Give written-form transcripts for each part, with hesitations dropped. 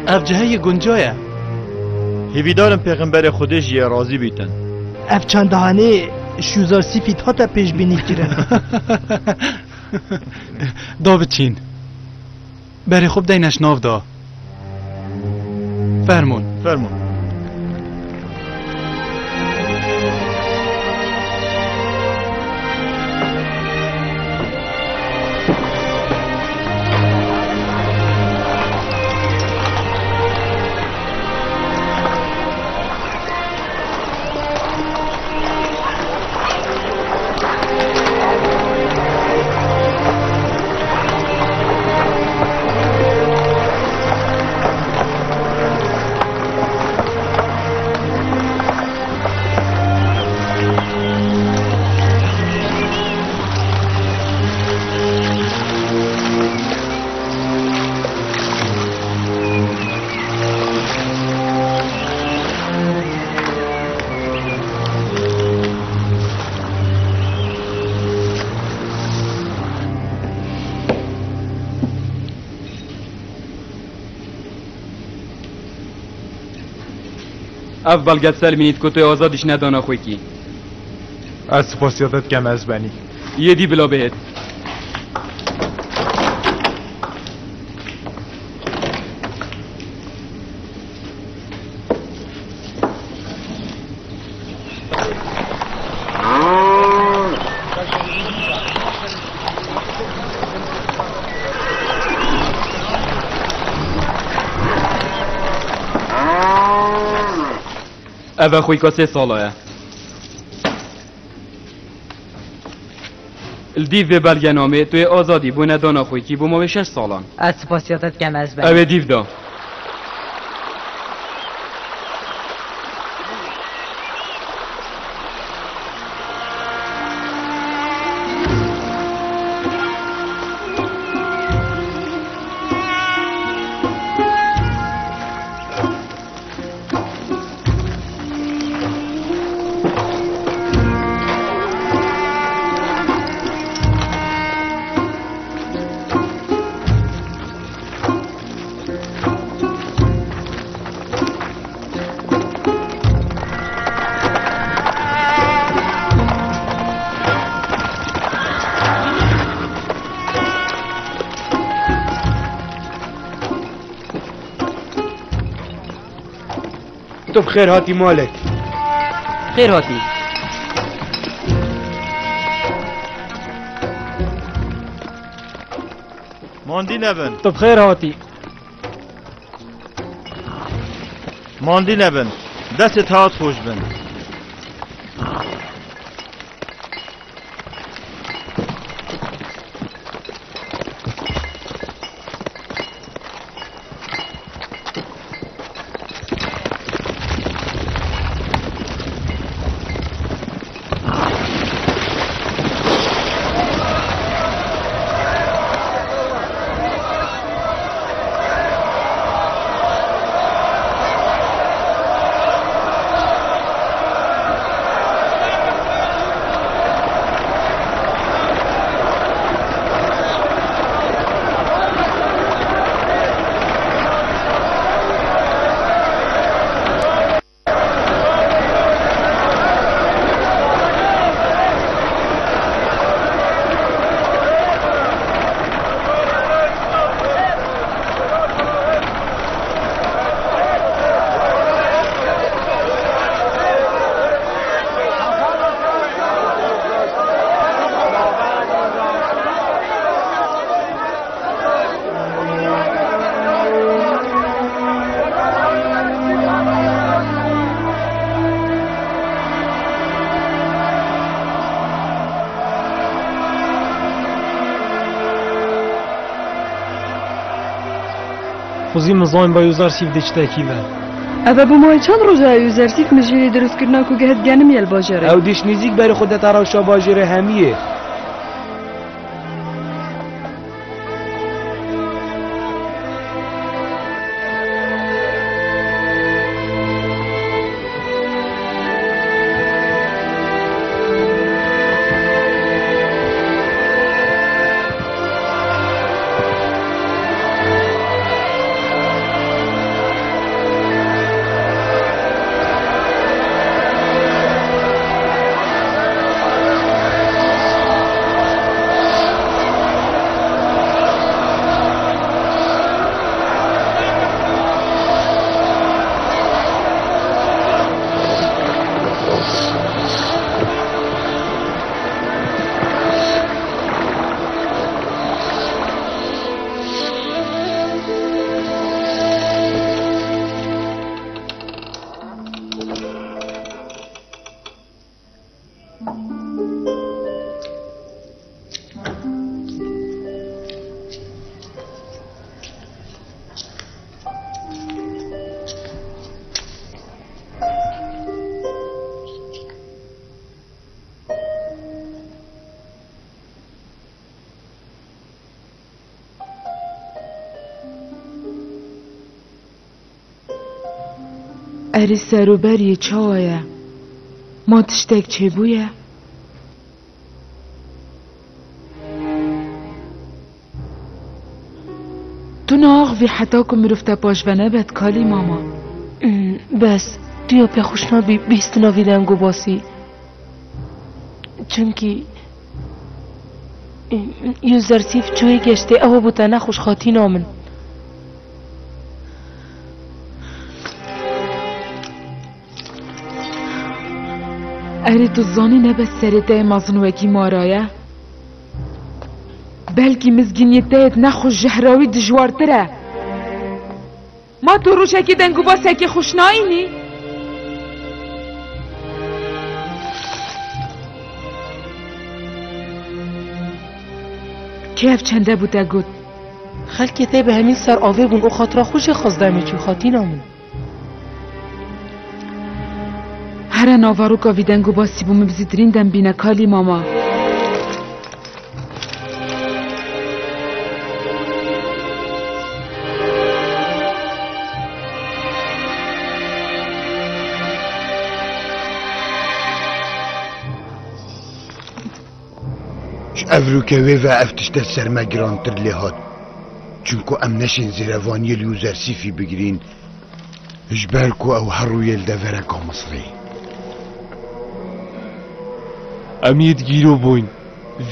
اف جهه گنجایه هیویدارم پیغمبر خودش یه راضی بیتن. اف چند دهانه شوزار سیفیت ها تا پیش بینی کرن. دا بچین بری خوب دینش ناف دا فرمون اف بلگت سلمینید که توی آزادش ندانا خوی کی از سپاسیاتت کم از بنی یه دی بلا بهت اوه خوی که 3 ساله الدیو به بلگنامه توی آزادی بو ندانا خوی کی بو ما به 6 سالان از سپاسیاتت کم از بنی اوه دیو دا تو بخیر هاتی مالک خیر هاتی ماندی نبن تو بخیر هاتی ماندی نبن دستت هات خوش بن خوزی مزاین با یوزار سیف دچتا کیوه اوه بو مای چند روزه یوزر سیف مجوری درست کرنا کو گهت گنم یل باجره او دیش نزیک بری خودت راشا باجره همیه اری سروبری چاویه ما تشتک چه بویه؟ تو ناغوی حتی که مرفته پاشونه بد کالی ماما. بس دیا پی خوشنابی بیست ناوی دنگو باسی چونکی یوزرسیف چوی گشته اوه بوتا نخوش خاطی نامن اری تو زانی نبه سرده مزنوکی مارایه بلکی مزگینیتهت نخوش جهراوی دجوارتره ما تو روشه که دنگو باسه که خوشنایی کیف چنده بوده گود خلکی تی به همین سر آوه بون او خاطرا خوش خواستمه چون خاطی نامن هر ناوارو که ویدنگو باسی بوم بزیدرین دم بینه کالی ماما افروکوی و افتشت سرمگرانتر لحاد چونکو ام نشین زیروانی لیوزرسیفی بگیرین اجبرکو او هروی الدورکا مصری امید گیرو بوین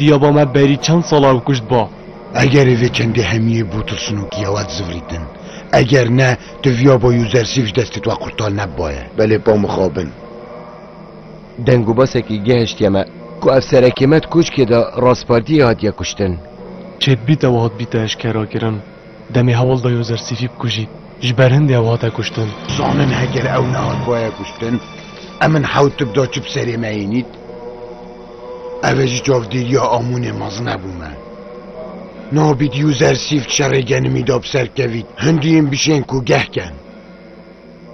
ویا با ما بری چند سالا کشت با اگر اوه چنده همیه بوتلسونو گیاوات زوریدن اگر نه تو ویا با یوزرسیف دستت و قرطال نبایه بله با مخابن دنگو باسکی گهشت یمه کو افسرکیمت کوچ که دا راسپارتی هات یا کشتن چت بیت او هات بیت اشکرا کرن دمی حوال دا یوزرسیفی بکشید جبرهن دی او هات کشتن زانن هگر او نهات بایا کشتن امن حوت تبدا چه بسری معینید اوش جاودیر یا آمون ماز نبومه نابید یوزرسیف شرگن میداب سرکوید هندیم بشین کو گه کن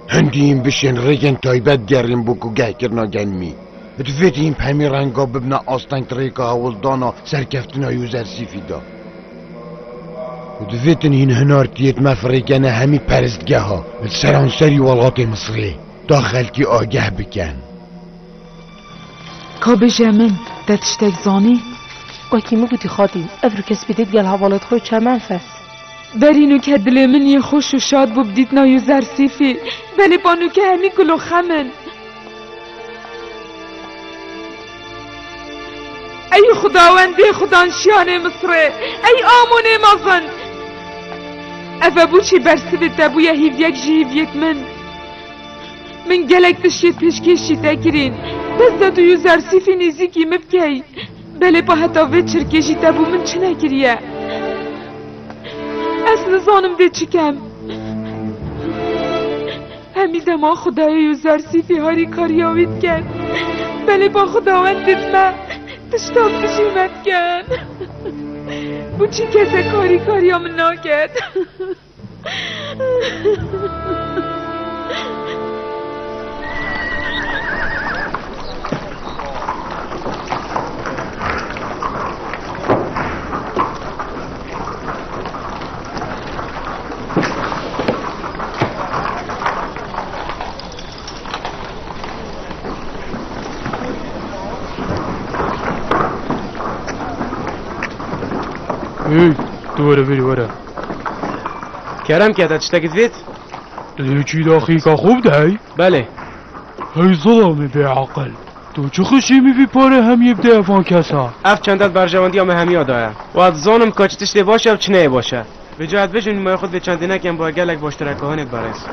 هندیم بشین رگن تایبت گرم بو کو گه کرنا گن می اتفیتیم همی رنگا ببنا آستنگ تریکا هولدانا سرکفتنا یوزرسیفی دا اتفیتن این هنارتیت مفرگن همی پرستگه ها سرانسری والغات مصری داخل کی آگه بکن کابه جمن دتشتک زانی وکی مگوتی خاطی افرو کس بیدید گل حوالت خوی چه منفس برینو که دل من یه خوش و شاد بو بدید نا یوزرسیفی ولی بانو که همی گلو خمن ای خداوندی خدانشیان مصره ای آمونه مازن افا بوچی برسوی تبویا هیویک جی هیویک من گلک تشید پشکشی تکرین دستا تو یوزرسیفی نیزیکی مبکی بله با هتاوه چرکشی تبو من چه نکریه از نزانم ده چکم همی دما خدای یوزرسیفی هاری کاریاوید کن بله با خداوندت من تشتاب بشیمت کن بو چی کسه کاری هم ناکد دوره بری وره کرم که تشتکت وید؟ چی داخی که خوب دهی؟ بله هی ظلمه به عقل تو چه خوشی میبی پاره هم یبده افان کسا اف چندت برجواندی هم همی آدایا و از زانم کاچتشتی باشه و چنه باشه به جهت بجونی مای خود به چندی نکم با گلک باشترکه هانت برس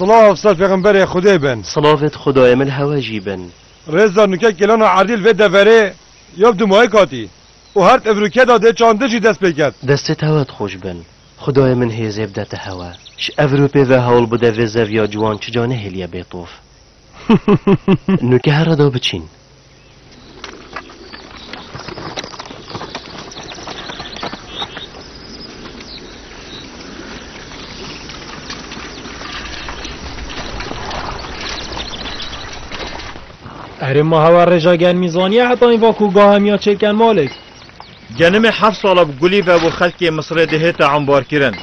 صلاة افسر پیغمبر خدای بن صلافت خدای من هوا جیبن رزا نکه کلان عدیل و دوره یاب دو ماه کاتی و هر افروکه داده چانده جی دست بکد دستت هوات خوش بن خدای من هیزیب دت هوا ش افروپی و هول بوده و زویا جوان چجانه هلیا بیطوف نکه هر دا بچین اره ما هوا رجاگن میزانیه حتی این واکو گاه همیا چکن مالک گنم 7 سال بگولی و بو خلق مصر دهت عمبار کرن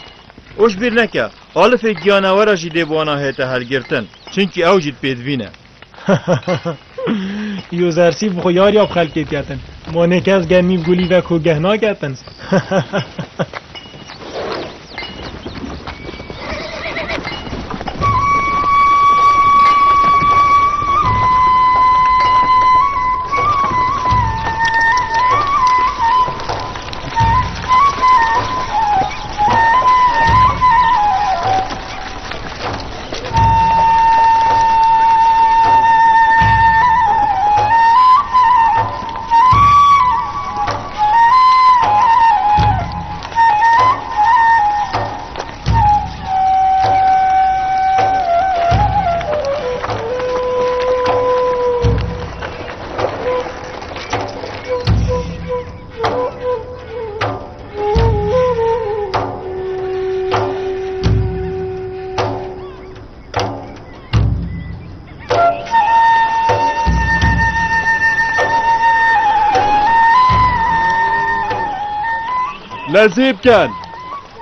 اوش بیر نکه آلف گیانوارا جیده بوانا هیت هلگرتن چنکی او جید پیدوینه یوزرسی بخو یاری آب خلقیت کتن ما نکه از گنمی بگولی و کو گهنا کتن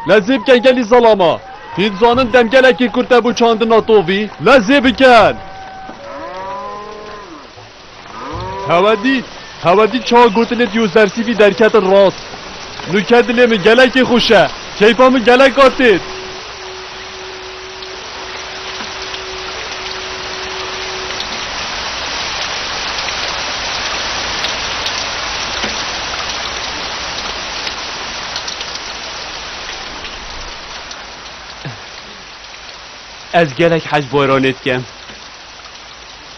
لذیب کن گلی ظلاما هینزانن دمگلکی کرده بو چاندنا طوفی لذیب کن هودی چا گوتنه یوزرسی بی درکت راست نکدنه من گلکی خوشه کیفا من گلک آتید از گلک حج بایرانت کم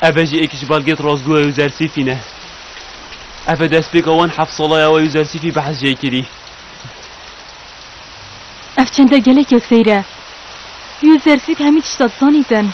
اوجی اکش بالگت رازگوه یوزرسی فینه اوه دست بگوان 7 ساله او یوزرسی فی بحث جای کری اف چنده گلک یک سیره یوزرسی همین تشتاد سانیتن